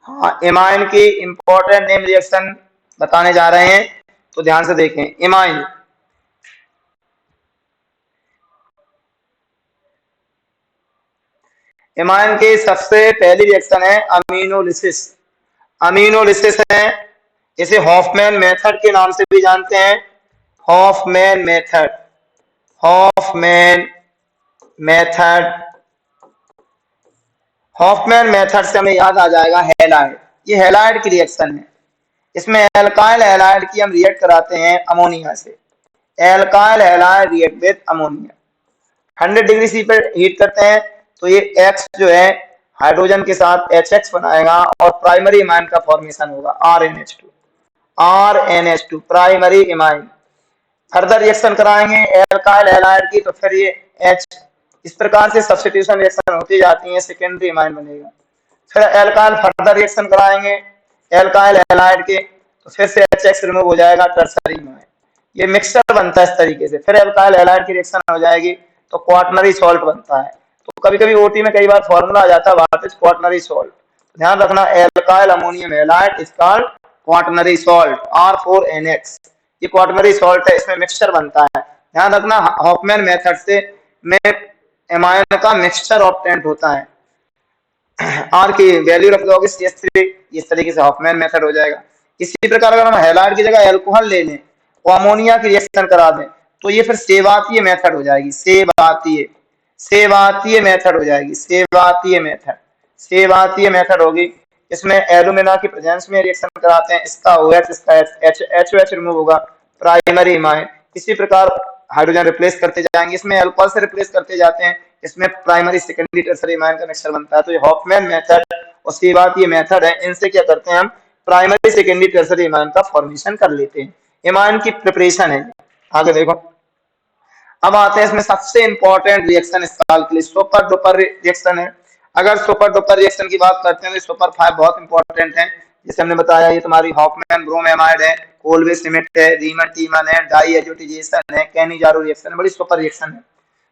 हाँ, इमाइन की important name reaction बताने जा रहे हैं, तो ध्यान से देखें। इमाइन, इमाइन की सबसे पहली रिएक्शन है अमीनोलिसिस। अमीनोलिसिस है, इसे हॉफमैन मेथड के नाम से भी जानते हैं। Hofmann method, Hofmann method, Hofmann method से हमें याद आ जाएगा हैलाइड। ये हैलाइड की रिएक्शन है। इसमें एल्काइल हैलाइड की हम रिएक्ट कराते हैं अमोनिया से। Alkyl halide react with ammonia. 100 degree C पर हीट करते हैं तो ये X जो है हाइड्रोजन के साथ HX बनाएगा और प्राइमरी इमाइन का फॉर्मेशन होगा RNH2। RNH2 primary imine. Further reaction कराएंगे एल्काइल हैलाइड की, तो फिर ये H, इस प्रकार से सब्स्टिट्यूशन रिएक्शन होती जाती है, सेकेंडरी इमाइन बनेगा। फिर एल्काइल फर्दर रिएक्शन कराएंगे एल्काइल हैलाइड के, तो फिर से HX रिमूव हो जाएगा, टर्सरी इमाइन। ये मिक्सचर बनता है इस तरीके से। फिर एल्काइल हैलाइड की रिएक्शन हो जाएगी तो क्वाटनरी सॉल्ट बनता है। तो कभी कभी ओटी में कई बार फॉर्मूला आ जाता है व्हाट इज क्वाटनरी सॉल्ट। ध्यान रखना, alkyl ammonium halide is called quaternary salt R4NX। ये क्वाटनरी सॉल्ट है, इसमें मिक्सचर बनता है। ध्यान रखना, हॉफमैन मेथड से में एमाइन का मिक्सचर ऑब्टेंड होता है। आर की वैल्यू रख दोगे CH3, इस तरीके से हॉफमैन मेथड हो जाएगा। इसी प्रकार अगर हम हैलाइड की जगह अल्कोहल ले लें और अमोनिया की रिएक्शन करा दें तो ये फिर सेवातीय मेथड हो जाएगी। सेवातीय, सेवातीय मेथड हो जाएगी। सेवातीय मेथड, सेवातीय मेथड होगी। इसमें एलुमिना की प्रेजेंस में रिएक्शन कराते हैं, इसका OH, इसका HOH रिमूव होगा, प्राइमरी इमाइन। इसी प्रकार हाइड्रोजन रिप्लेस करते जाएंगे, इसमें अल्कोहल से रिप्लेस करते जाते हैं, इसमें प्राइमरी सेकेंडरी टर्सरी इमाइन का मिक्सचर बनता है। तो ये हॉफमैन मेथड और सेवातीय मेथड है, इनसे क्या करते हैं हम प्राइमरी सेकेंडरी टर्सरी इमाइन का फॉर्मेशन कर लेते हैं। इमाइन की प्रिपरेशन है। आगे देखो, अब आते हैं इसमें सबसे इंपॉर्टेंट रिएक्शन इस साल के लिए, सुपर डुपर रिएक्शन है। अगर सुपर डुपर रिएक्शन की बात करते हैं तो सुपर 5 बहुत इंपॉर्टेंट है। जैसे हमने बताया, ये तुम्हारी हॉफमैन ब्रोमेमाइड है, कोलवे सिमेट है, रीमन टीमन है, डाई एजोटिजेशन है, कैनिजारो रिएक्शन है, बड़ी सुपर रिएक्शन है।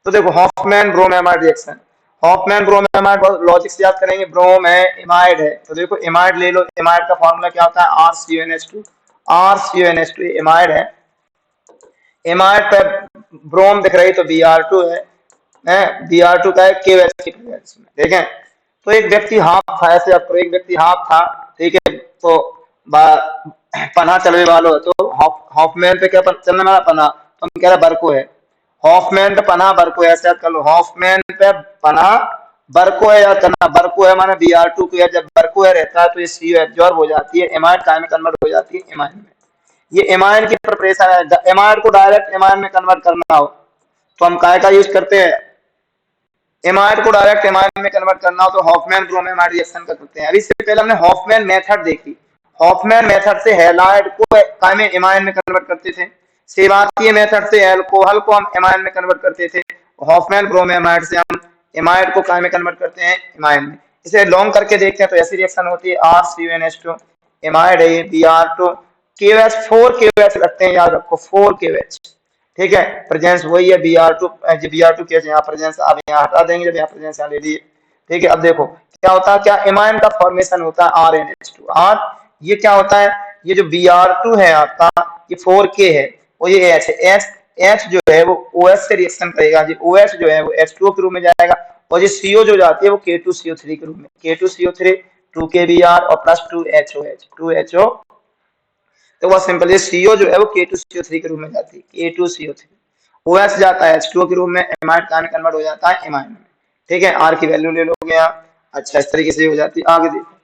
तो देखो Hofmann bromamide reaction, Hofmann bromamide logic से याद करेंगे, ब्रोम है, इमाइड है, तो देखो इमाइड ले लो। इमाइड का फॉर्मूला क्या होता है RCONH2। RCONH2 इमाइड है। इमाइड पे ब्रोम दिख रही तो Br2 है, Br2 का है KOH की प्रेजेंस में। देखें, तो एक व्यक्ति हाफ था, ऐसे आपको एक व्यक्ति हाफ था, ठीक है, तो पन्हा चलने वालों है, तो हॉफमैन पे क्या चलने वाला पन्हा, तो हम कह रहे बरको है। हॉफमैन पे पन्हा बरको है, ऐसे याद कर लो, हॉफमैन पे पन्हा बरको है या चलना बरको है, माने Br2 को, जब बरको है रहता है तो ये CO एब्जॉर्ब हो जाती है, इमाइड काय में कन्वर्ट हो जाती है, इमाइन में। ये इमाइन की प्रिपरेशन है। इमाइन को डायरेक्ट इमाइन में कन्वर्ट करना हो तो हम काय का यूज करते हैं, इमाइड को डायरेक्ट इमाइन में कन्वर्ट करना हो तो हॉफमैन ब्रोमेमाइड रिएक्शन का करते हैं। अभी इससे पहले हमने हॉफमैन मेथड देखी। हॉफमैन मेथड से हैलाइड को काय में इमाइन में कन्वर्ट करते थे। सेवातीय मेथड से अल्कोहल को हम इमाइन में कन्वर्ट करते थे। हॉफमैन ब्रोमेमाइड से हम इमाइड को काय में कन्वर्ट करते हैं, इमाइन में। इसे लॉन्ग करके देखते हैं तो ऐसी रिएक्शन होती है RCONH2, इमाइड है Br2, KOH 4 KOH रखते हैं, याद रखो 4 KOH, ठीक है। प्रेजेंस वही है Br2, Br2 के यहाँ प्रेजेंस आप यहाँ हटा देंगे, जब यहाँ प्रेजेंस यहाँ ले लिए, ठीक है। अब देखो क्या होता है, क्या इमाइन का फॉर्मेशन होता है RNH2। और ये क्या होता है, ये जो Br2 है आपका, ये 4K है और ये H है। H जो है वो OH से रिएक्शन करेगा, जी OH जो है वो H2O के रूप में जाएगा, और ये CO जो जाती है वो K2CO3 के रूप में, K2CO3 2KBr और प्लस 2HOH 2HO। तो वह सिंपल, ये CO जो है वो K2CO3 के रूप में जाती है, K2CO3। OH जाता है H2O के रूप में, इमाइड का में कन्वर्ट हो जाता है इमाइन में, ठीक है। R की वैल्यू ले लोगे यहाँ, अच्छा इस तरीके से हो जाती है। आगे देखो,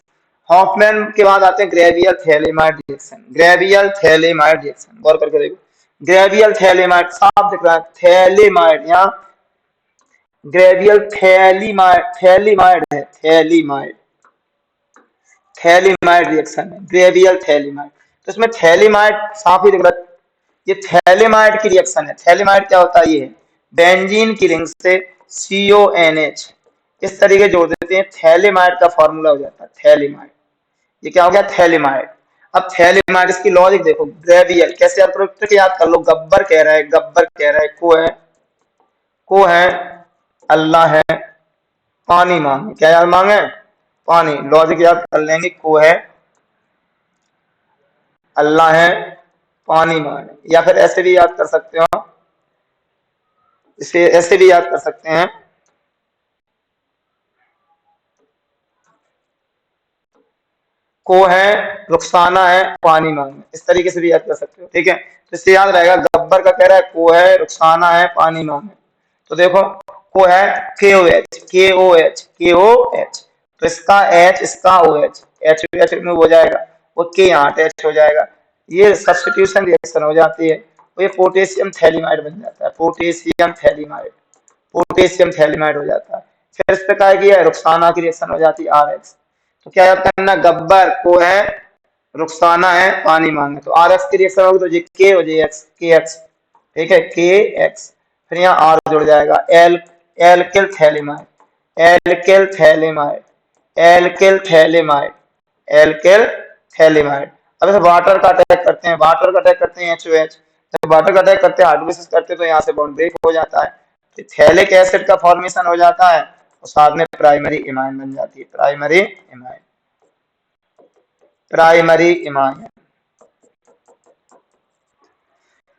हॉफमैन के बाद आते हैं Gabriel phthalimide reaction. Gabriel phthalimide reaction, गौर करके देखो, ग्रेवियल थैलेमाइड साफ दिख रहा है, थैलेमाइड, यहाँ ग्रेवियल थैलीमाइड, थैलीमाइड है, थैलीमाइड, थैलीमाइड रिएक्शन है, ग्रेवियल थैलीमाइड। तो इसमें थैलीमाइड साफ ही दिख रहा है, ये थैलेमाइड की रिएक्शन है। थैलेमाइड क्या होता है, ये बेंजीन की रिंग से CONH इस तरीके जोड़ देते हैं, थैलेमाइड का फॉर्मूला हो जाता है थैलेमाइड। ये क्या हो गया, थैलेमाइड। अब थैलेमाइड, इसकी लॉजिक देखो, ग्रेवियल कैसे याद कर लो, गब्बर कह रहा है, गब्बर कह रहा है, को है, अल्लाह है, पानी मांगे, क्या यार मांगे, पानी, लॉजिक याद कर लेंगे, को है अल्लाह है, पानी मान, या फिर ऐसे भी याद कर सकते हो, इसे ऐसे भी याद कर सकते हैं, को है, रुखसाना है, पानी मांगे, इस तरीके से भी याद कर सकते हो। ठीक है, तो इससे याद रहेगा, गब्बर का कह रहा है को है, रुखसाना है, पानी मांगे। तो देखो को है के ओ एच, के ओ एच, के ओ एच, तो इसका एच, इसका ओ एच, एच एच में हो जाएगा, वो के यहाँ एच हो जाएगा, ये सब्स्टिट्यूशन रिएक्शन हो जाती है, और ये पोटेशियम थैलिमाइड बन जाता है, पोटेशियम थैलिमाइड, पोटेशियम थैलिमाइड हो जाता है। फिर इस प्रकार की रुखसाना की रिएक्शन हो जाती है आर एक्स। तो क्या याद करना, गब्बर को है, रुखसाना है, पानी मांगे, तो आर एक्स की रिएक्शन होगी तो जी के हो जाए एक्स, के एक्स। ठीक है, के एक्स, फिर यहाँ आर जुड़ जाएगा, L, alkyl phthalimide, alkyl phthalimide, alkyl phthalimide, alkyl phthalimide. अब इसे वाटर का अटैक करते हैं, वाटर का अटैक करते हैं HOH, जब वाटर का अटैक करते हैं, हाइड्रोलिसिस करते हैं, तो यहाँ से बॉन्ड ब्रेक हो जाता है, तो थैलिक एसिड का फॉर्मेशन हो जाता है, और साथ में प्राइमरी इमाइन बन जाती है, प्राइमरी इमाइन, प्राइमरी इमाइन।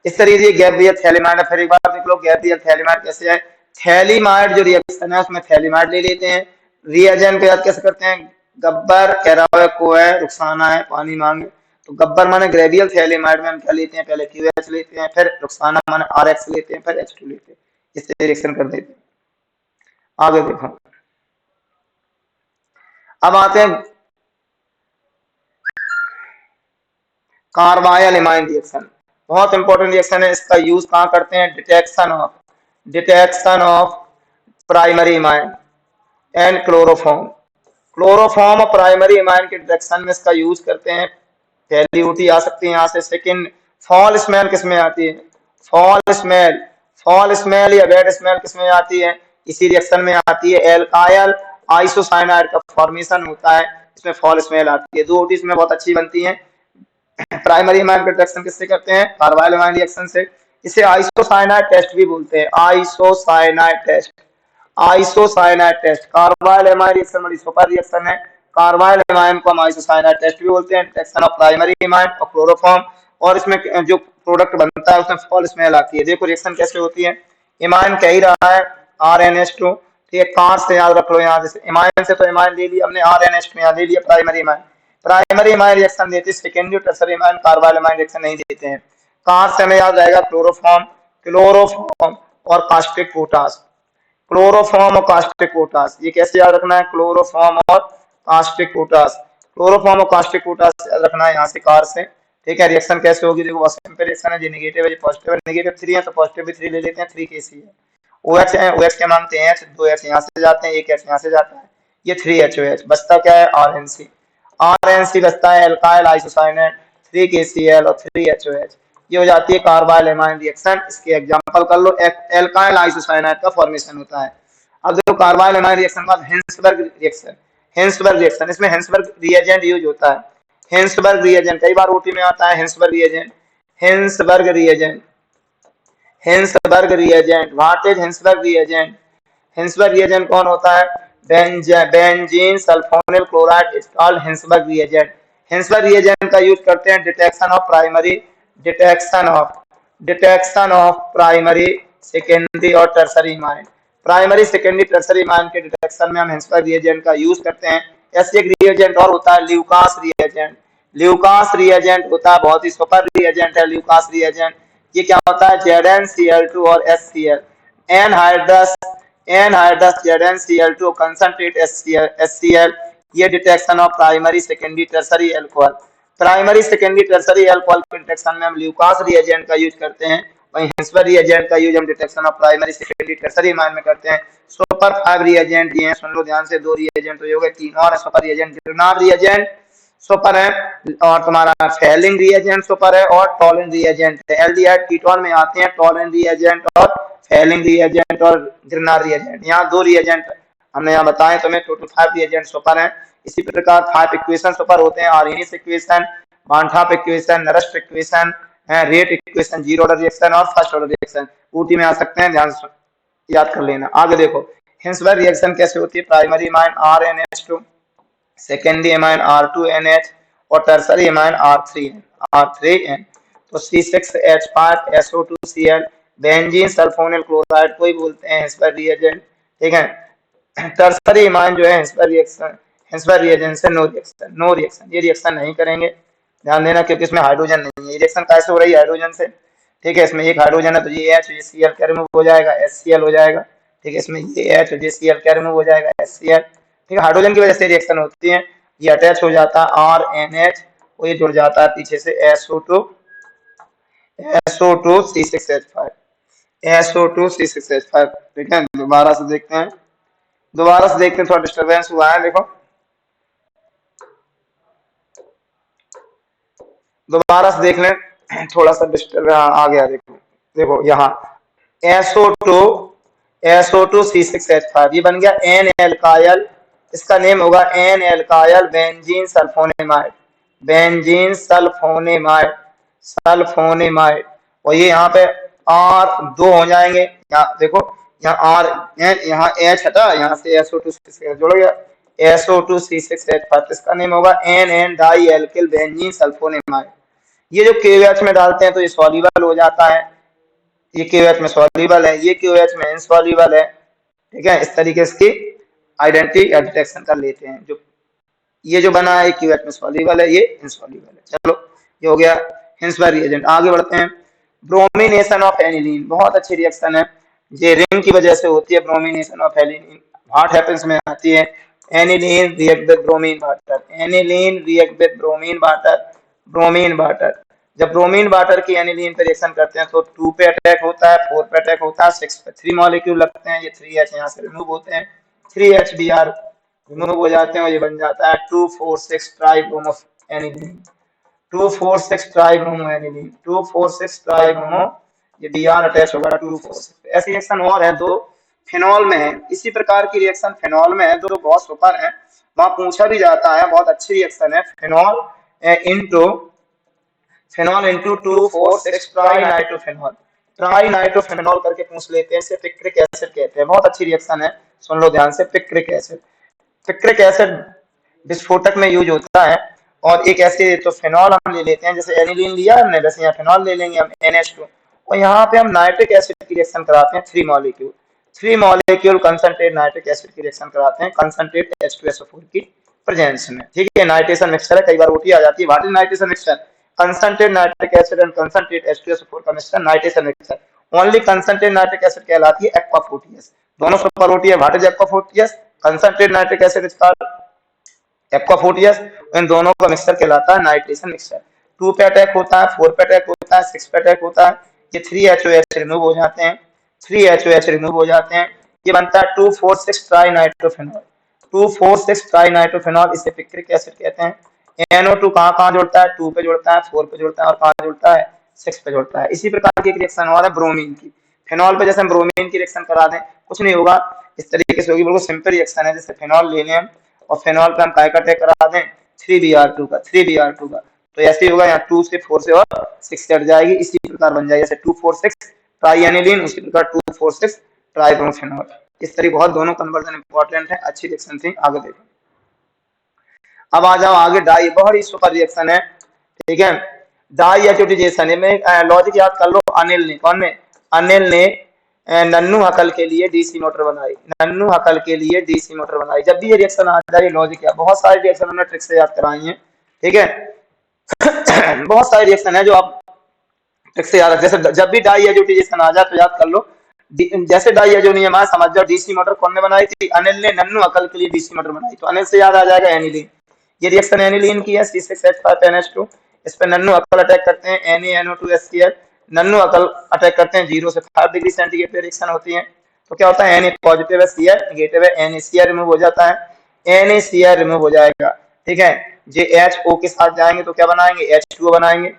इस तरीके से गैब्रियल थैलिमाइड, फिर एक बार देख लो गैब्रियल थैलिमाइड कैसे है। थैलिमाइड जो रिएक्शन है उसमें थैलिमाइड ले लेते हैं, रिएजेंट को याद कैसे करते हैं, गब्बर कह रहा है को है, रुखसाना है, पानी मांगे, तो गब्बर माने ग्रेवियल थैलिमाइड में हम क्या लेते हैं, पहले QH लेते हैं, फिर रुखसाना माने RX लेते हैं, फिर H2 लेते हैं, इस रिएक्शन कर देते हैं। आगे देखो, अब आते हैं कार्बाइल इमाइन रिएक्शन, बहुत इंपॉर्टेंट रिएक्शन है, इसका यूज कहां करते हैं, detection of primary imine and chloroform, chloroform और प्राइमरी इमाइन के डिटेक्शन में इसका यूज करते हैं। पहली ऊटी आ सकती है यहाँ से, सेकंड फॉल स्मेल किसमें आती है, फॉल स्मेल, फॉल स्मेल या बैड स्मेल किसमें आती है, इसी रिएक्शन में आती है, एल्काइल आइसोसाइनाइड का फॉर्मेशन होता है, इसमें फॉल स्मेल आती है। दो ऊटी इसमें बहुत अच्छी बनती है। प्राइमरी इमाइन रिएक्शन किससे करते हैं, कार्बाइल इमाइन रिएक्शन से, इसे आइसोसाइनाइड टेस्ट भी बोलते हैं, isocyanide test, isocyanide test. Carbylamine reaction बड़ी सुपर रिएक्शन है, कार्बाइल इमाइन को हम आइसोसाइनाइड टेस्ट भी बोलते हैं, डिटेक्शन ऑफ प्राइमरी इमाइन और क्लोरोफॉर्म, और इसमें जो प्रोडक्ट बनता है उसमें फॉल स्मेल आती है। देखो रिएक्शन कैसे होती है, इमाइन कह ही रहा है RNH2, ठीक है, कार से याद रख लो, यहाँ से इमाइन से तो इमाइन ले लिया हमने, RNH2 यहाँ ले लिया primary imine, primary imine reaction देते हैं, सेकेंडरी और tertiary imine carbyl imine reaction नहीं देते हैं। कार से हमें याद रहेगा क्लोरोफॉर्म, क्लोरोफॉर्म और कास्टिक पोटास, क्लोरोफॉर्म और कास्टिक पोटास, ये कैसे याद रखना है, क्लोरोफॉर्म और कास्टिक पोटास, क्लोरोफॉर्म और कास्टिक पोटास याद रखना है यहाँ से कार से। ठीक है, रिएक्शन कैसे होगी, देखो बहुत सिंपल रिएक्शन है, जो नेगेटिव है, जो पॉजिटिव है, नेगेटिव 3 है तो पॉजिटिव भी 3 ले लेते हैं, 3 KC है, OH है, OH क्या मानते हैं, 2 H यहाँ से जाते हैं, 1 H यहाँ से जाता है, ये 3HOH, बचता क्या है, RNC, RNC बचता है, एल्काइल आइसोसाइनेट, 3 KCl और 3 HOH, ये हो जाती है कार्बाइल इमाइन रिएक्शन। इसके एग्जांपल कर लो, एल्काइल आइसोसाइनेट का फॉर्मेशन होता है। अब देखो कार्बाइल इमाइन रिएक्शन के बाद हिंसबर्ग रिएक्शन, हिंसबर्ग रिएक्शन, इसमें हिंसबर्ग रिएजेंट यूज होता है, हिंसबर्ग रिएजेंट कई बार ओटी में आता है, Hinsberg reagent, Hinsberg reagent, Hinsberg reagent, what is Hinsberg reagent, Hinsberg reagent कौन होता है, benzene sulfonyl chloride is called Hinsberg reagent. Hinsberg reagent का यूज करते हैं detection of primary, detection of primary, secondary और tertiary amine, primary secondary tertiary amine के detection में हम हिंसबर्ग रिएजेंट का यूज करते हैं। ऐसे एक रिएजेंट और होता है ल्यूकास रिएजेंट, ल्यूकास रिएजेंट होता है, बहुत ही सुपर रिएजेंट है ल्यूकास रिएजेंट। ये क्या होता है, ZnCl2 और HCl, anhydrous, anhydrous ZnCl2 concentrate HCl, ये detection of primary secondary tertiary alcohol, primary secondary tertiary alcohol के डिटेक्शन में हम ल्यूकास रिएजेंट का यूज करते हैं, वहीं हिंसबर्ग रिएजेंट का यूज हम detection of primary secondary tertiary imine में करते हैं। सुपर 5 रिएजेंट दिए हैं, सुन लो ध्यान से, 2 रिएजेंट तो ये हो गए, 3 और है सुपर रिएजेंट, ग्रेनाड रिएजेंट सुपर है, और तुम्हारा फेलिंग रिएजेंट सुपर है, और टॉलिन रिएजेंट है, एल्डिहाइड कीटोन में आते हैं टॉलिन रिएजेंट और फेलिंग रिएजेंट और ग्रेनाड रिएजेंट। यहाँ 2 रिएजेंट हमने यहाँ बताए तुम्हें, टोटल 5 रिएजेंट सुपर है। इसी प्रकार 5 इक्वेशन सुपर होते हैं, आर्हेनियस इक्वेशन, मांठाप equation, Nernst equation, rate equation, zero order reaction और फर्स्ट ऑर्डर रिएक्शन ऊटी में आ सकते हैं, ध्यान याद कर लेना। आगे देखो हिंसबर्ग रिएक्शन कैसे होती है, primary imine RNH2, secondary amine R2NH और टर्सरी एमाइन R3N। तो C6H5SO2Cl बेंजीन सल्फोनिल क्लोराइड को ही बोलते हैं हेंसबर्ग रिएजेंट। ठीक है, टर्सरी एमाइन जो है हेंसबर्ग रिएजेंट से नो रिएक्शन, ये रिएक्शन नहीं करेंगे, ध्यान देना, क्योंकि इसमें हाइड्रोजन नहीं है। ये रिएक्शन कैसे हो रही है? हाइड्रोजन से। ठीक है, इसमें एक हाइड्रोजन है तो ये H ये Cl क्या रिमूव हो जाएगा? HCl हो जाएगा। ठीक है, इसमें ये H और ये Cl क्या रिमूव हो जाएगा? HCl। ठीक है, हाइड्रोजन की वजह से रिएक्शन होती है। ये अटैच हो जाता है RNH और ये जुड़ जाता है पीछे से SO2C6H5। ठीक है, दोबारा से देखते हैं, थोड़ा डिस्टरबेंस हुआ है। देखो दोबारा से देख लें, थोड़ा सा डिस्टर्ब आ गया। देखो यहाँ SO2C6H5 ये बन गया N एल्काइल, इसका नेम होगा N alkyl benzene sulphonamide, sulphonamide. और ये यहाँ पे R2 हो जाएंगे। यहाँ देखो, यहाँ R, यहाँ H हटा, यहाँ से SO2C6 जुड़ गया, SO2C6H5, इसका नेम होगा N di alkyl benzene sulphonamide. ये जो KOH में डालते हैं तो ये सॉल्युबल हो जाता है, ये KOH में सॉल्युबल है, ये KOH में इनसॉल्युबल है। ठीक है, इस तरीके से आइडेंटिटी या डिटेक्शन कर लेते हैं। जो ये जो बना है KOH में सॉल्युबल है, ये इनसॉल्युबल है। चलो, ये हो गया हिंसबर्ग रिएजेंट। आगे बढ़ते हैं। ब्रोमिनेशन ऑफ एनिलीन, बहुत अच्छी रिएक्शन है, ये रिंग की वजह से होती है। Bromination of aniline what happens में आती है, aniline react with bromine water, aniline react with bromine water. जब ब्रोमीन वाटर की एनिलीन पे रिएक्शन करते हैं तो 2 पे अटैक होता है, 4 पे अटैक होता है, 6 पे 3 मॉलिक्यूल लगते हैं, ये 3H यहाँ से रिमूव होते हैं, 3HBr रिमूव हो जाते हैं और ये बन जाता है 2,4,6 tribromo aniline, 2,4,6 tribromo aniline, 2,4,6 tribromo, ये Br अटैच होगा 2,4,6। ऐसी रिएक्शन और है, दो फिनॉल में है, इसी प्रकार की रिएक्शन फिनॉल में है, दो बहुत सुपर है, वहां पूछा भी जाता है, बहुत अच्छी रिएक्शन है। फिनॉल इनटू 2,4,6 ट्राइनाइट्रोफेनॉल करके पूछ लेते हैं, इसे पिक्रिक एसिड कहते हैं, बहुत अच्छी रिएक्शन है, सुन लो ध्यान से। पिक्रिक एसिड विस्फोटक में यूज होता है। और एक ऐसे तो फिनॉल हम ले लेते हैं, जैसे एनिलीन लिया हमने, वैसे यहाँ फिनॉल ले लेंगे हम NH2, और यहाँ पे हम नाइट्रिक एसिड की रिएक्शन कराते हैं, 3 मॉलिक्यूल कंसंट्रेट नाइट्रिक एसिड की रिएक्शन कराते हैं कंसंट्रेट H2SO4 की प्रेजेंस में। ठीक है, नाइट्रेशन मिक्सचर है, कई बार ओटी आ जाती है। What is nitration mixture? Concentrate nitric acid and concentrate H2SO4 का mixture nitration mixture. Only concentrate nitric acid कहलाती है एक्वा 40S, दोनों सुपर ओटी है। What is aqua 40S? Concentrate nitric acid is called aqua 40S, इन दोनों का mixture कहलाता है nitration mixture. 2 पे अटैक होता है, 4 पे अटैक होता है, 6 पे अटैक होता है, ये 3HOH रिमूव हो जाते हैं, ये बनता है 2,4,6 ट्राइनाइट्रोफेनॉल, 2,4,6 ट्राइनाइट्रोफेनॉल, इसे पिक्रिक एसिड कहते हैं। NO2 कहाँ जुड़ता है? 2 पे जुड़ता है, 4 पे जुड़ता है, और कहाँ जुड़ता है? 6 पे जुड़ता है। इसी प्रकार की एक रिएक्शन और है ब्रोमीन की। फिनॉल पे जैसे हम ब्रोमीन की रिएक्शन करा दें, कुछ नहीं होगा, इस तरीके से होगी, बिल्कुल सिंपल रिएक्शन है। जैसे फिनॉल ले लें और फिनॉल पे हम काय का अटैक करा दें, 3Br2 का, तो ऐसे ही होगा, यहाँ 2 से 4 से और 6 कट जाएगी, इसी प्रकार बन जाएगी, जैसे 2,4,6 ट्राइएनिलीन, उसी प्रकार 2,4,6 ट्राइब्रोमोफेनॉल। इस तरह बहुत दोनों कन्वर्जन इंपॉर्टेंट है, अच्छी रिएक्शन थी। आगे देखो, अब आ जाओ आगे, डाई, बहुत ही सुपर रिएक्शन है। ठीक है, डाई एचोटिजेशन में लॉजिक याद कर लो। अनिल ने नन्नू हकल के लिए डीसी मोटर बनाई, जब भी ये रिएक्शन आ जाए, लॉजिक याद, बहुत सारे रिएक्शन हमने ट्रिक से याद कराई है। ठीक है बहुत सारे रिएक्शन है जो आप ट्रिक से याद, जैसे जब भी डाई एचोटिजेशन आ जाए तो याद कर लो, जैसे डाई एजोनियम है, समझ जाओ डीसी मोटर कौन ने बनाई थी? अनिल ने नन्नू हकल के लिए डीसी मोटर बनाई, तो अनिल से याद आ जाएगा एनिलीन। ये रिएक्शन एनिलीन की है, C6H5NH2, इस पे नन्नू अकल अटैक करते हैं, NaNO2HCl, नन्नू अकल अटैक करते हैं, 0 से 5 डिग्री सेंटीग्रेड पे रिएक्शन होती है। तो क्या होता है? Na पॉजिटिव है, Cl नेगेटिव है, NaCl रिमूव हो जाता है, NaCl रिमूव हो जाएगा। ठीक है, जे HO के साथ जाएंगे तो क्या बनाएंगे? H2O बनाएंगे,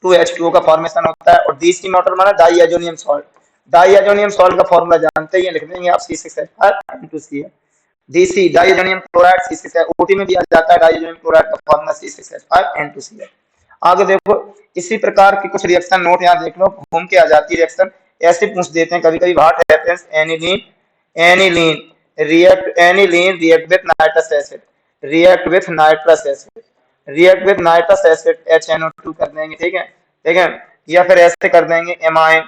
2H2O का फॉर्मेशन होता है। और डीसी मोटर माना डाईएजोनियम सॉल्ट, का फॉर्मूला जानते ही, लिख देंगे आप, C6H5N2Cl, DC diazonium chloride, C6H, OT में भी आ जाता है डाईएजोनियम क्लोराइड का फॉर्मूला C6H5N2Cl। आगे देखो, इसी प्रकार की कुछ रिएक्शन नोट यहाँ देख लो, घूम के आ जाती है रिएक्शन, ऐसे पूछ देते हैं कभी-कभी। What happens? Aniline react with nitrous acid, react with nitrous acid, react with nitrous acid HNO2 कर देंगे, ठीक है, ठीक है। या फिर ऐसे कर देंगे amine,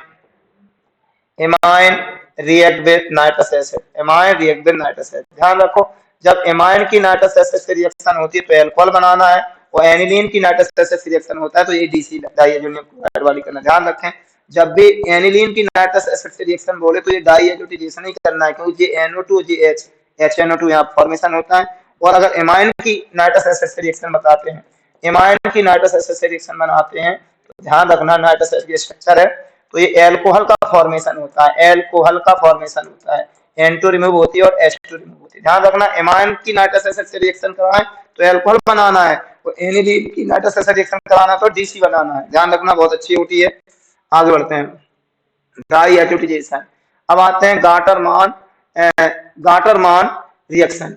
amine react with nitrous acid, amine react with nitrous acid. ध्यान रखो जब एमाइन की नाइट्रस एसिड से रिएक्शन होती है तो एल्कोहल बनाना है, और एनिलीन की नाइट्रस एसिड से रिएक्शन होता है तो ये DC डाइएजोनियम क्लोराइड वाली करना। ध्यान रखें जब भी एनिलीन की नाइट्रस एसिड से रिएक्शन बोले तो ये डाइएजोटाइजेशन ही करना है, क्योंकि ये NO2 GH HNO2 यहाँ फॉर्मेशन होता है। और अगर एमाइन की नाइट्रस एसिड से रिएक्शन बताते हैं, एमाइन की नाइट्रस एसिड से रिएक्शन बनाते हैं तो ध्यान रखना नाइट्रस एसिड स्ट्रक्चर है तो ये एल्कोहल का फॉर्मेशन होता है, एल्कोहल का फॉर्मेशन होता है, N2 रिमूव होती है और H2 रिमूव होती है। ध्यान रखना एमाइन की नाइट्रस एसिड से रिएक्शन कराएं तो एल्कोहल बनाना है, और एनिलीन की नाइट्रस एसिड रिएक्शन कराना है तो DC बनाना है। ध्यान रखना बहुत अच्छी होती है। आगे बढ़ते हैं डाइएजोटाइजेशन। अब आते हैं Gattermann, Gattermann reaction.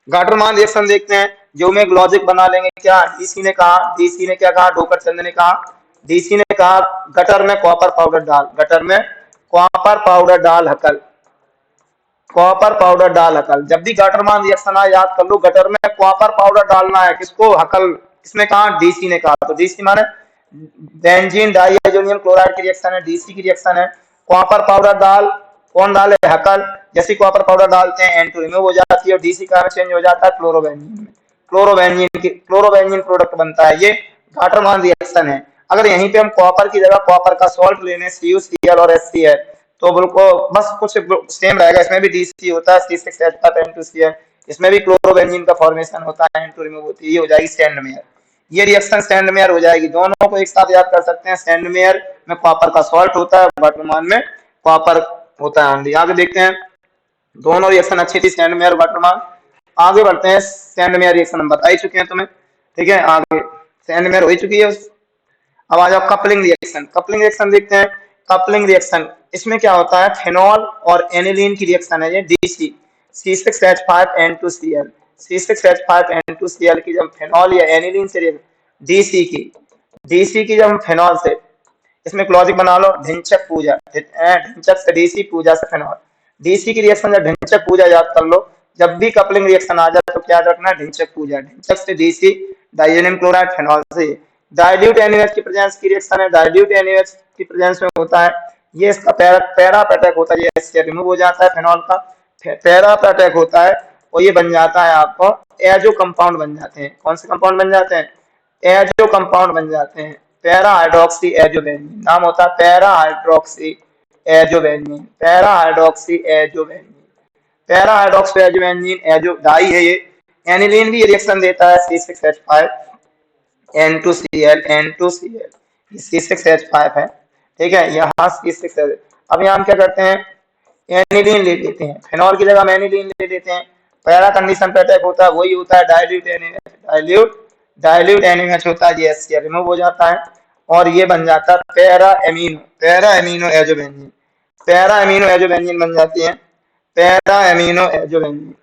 Gattermann reaction देखते हैं, जो में लॉजिक बना लेंगे क्या, DC ने कहा, DC ने क्या कहा, डोकर चंद ने कहा, DC ने कहा गटर में कॉपर पाउडर डाल, गटर में कॉपर पाउडर डाल हकल, कॉपर पाउडर डाल हकल। जब भी गाटरमान रिएक्शन आए याद कर लो गटर में कॉपर पाउडर डालना है, किसको, हकल। किसने कहा, DC ने कहा। तो DC माने बेंजीन डाइएजोनियम क्लोराइड की रिएक्शन है, DC की रिएक्शन है। कॉपर पाउडर डाल, कौन डाले, हकल। जैसे कॉपर पाउडर डालते हैं N2 रिमूव हो जाती है और DC का चेंज हो जाता है क्लोरोबेंजीन में, क्लोरोबेंजीन प्रोडक्ट बनता है। ये गाटरमान रिएक्शन है। अगर यहीं पे हम कॉपर की जगह कॉपर का सॉल्ट लेने CuCl और HCl तो बिल्कुल बस कुछ सेम रहेगा, इसमें भी DC होता है C6H5N2Cl, इसमें भी क्लोरोबेंजीन का फॉर्मेशन होता है, N2 रिमूव होती है, ये हो जाएगी सैंडमेयर। ये रिएक्शन सैंडमेयर हो जाएगी। दोनों को एक साथ याद कर सकते हैं, सैंडमेयर में कॉपर का सॉल्ट होता है, गाटरमान में कॉपर होता है ओनली। आगे देखते हैं, दोनों रिएक्शन अच्छी थी, सैंडमेयर और गाटरमान। आगे बढ़ते हैं, सैंडमेयर रिएक्शन हम बता ही चुके हैं तुम्हें, ठीक है, आगे सैंडमेयर हो ही चुकी है। अब आ जाओ कपलिंग रिएक्शन। कपलिंग रिएक्शन देखते हैं। कपलिंग रिएक्शन इसमें क्या होता है, फेनॉल और एनिलीन की रिएक्शन है ये DC, C6H5N2Cl, C6H5N2Cl की जब फेनॉल या एनिलीन से DC की जब फेनॉल से, इसमें लॉजिक बना लो, ढिंचक पूजा, ढिंचक से DC, पूजा से फेनॉल। DC की रिएक्शन जब ढिंचक पूजा याद कर लो, जब भी कपलिंग रिएक्शन आ जाए तो क्या रखना, ढिंचक पूजा, ढिंचक से DC, डाइजेनियम क्लोराइड फेनॉल से। डाइल्यूट NaOH की प्रेजेंस की रिएक्शन है, डाइल्यूट NaOH की प्रेजेंस में होता है ये, इसका पैरा पैटर्न होता है, ये HCl रिमूव हो जाता है, फेनॉल का पैरा पैटर्न होता है और ये बन जाता है आपको एजो कंपाउंड बन जाते हैं। कौन से कंपाउंड बन जाते हैं, एजो कंपाउंड बन जाते हैं। पैरा हाइड्रोक्सी एजोबेंजीन नाम होता है, para hydroxy azobenzene, para hydroxy azobenzene, para hydroxy azobenzene azo dye है ये। एनिलीन भी रिएक्शन देता है C6H5N2Cl, N2Cl, C6H5 है, ठीक है, यहाँ C6H। अब यहाँ हम क्या करते हैं, एनिलीन ले लेते हैं, फेनॉल की जगह हम एनिलीन ले लेते हैं। पहला कंडीशन पे अटैक होता है वही होता है डाइल्यूट NaOH होता है, ये HCl रिमूव हो जाता है और ये बन जाता है para amino azobenzene, para amino azobenzene बन जाती है, para amino azobenzene,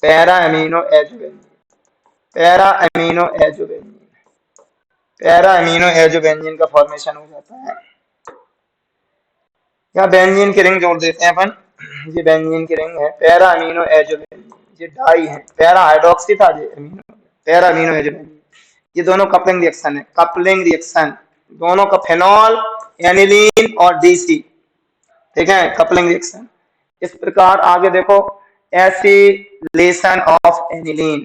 para amino azobenzene, para amino azobenzene, para amino azobenzene का फॉर्मेशन हो जाता है। या बेंजीन की रिंग जोड़ देते हैं अपन, ये बेंजीन की रिंग है, पैरा अमीनो एजोबेंजीन, ये डाई है, पैरा हाइड्रोक्सी था, ये अमीनो, पैरा अमीनो एजोबेंजीन। ये दोनों कपलिंग रिएक्शन है, कपलिंग रिएक्शन दोनों का, फेनॉल, एनिलीन और DC, ठीक है, कपलिंग रिएक्शन। इस प्रकार आगे देखो, एसिलेशन ऑफ एनिलीन,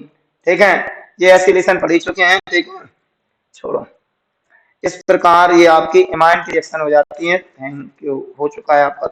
ठीक है, ये एसिलेशन पढ़ चुके हैं, ठीक है, छोड़ो। इस प्रकार ये आपकी इमाइन की रिएक्शन हो जाती है। थैंक यू, हो चुका है आपका।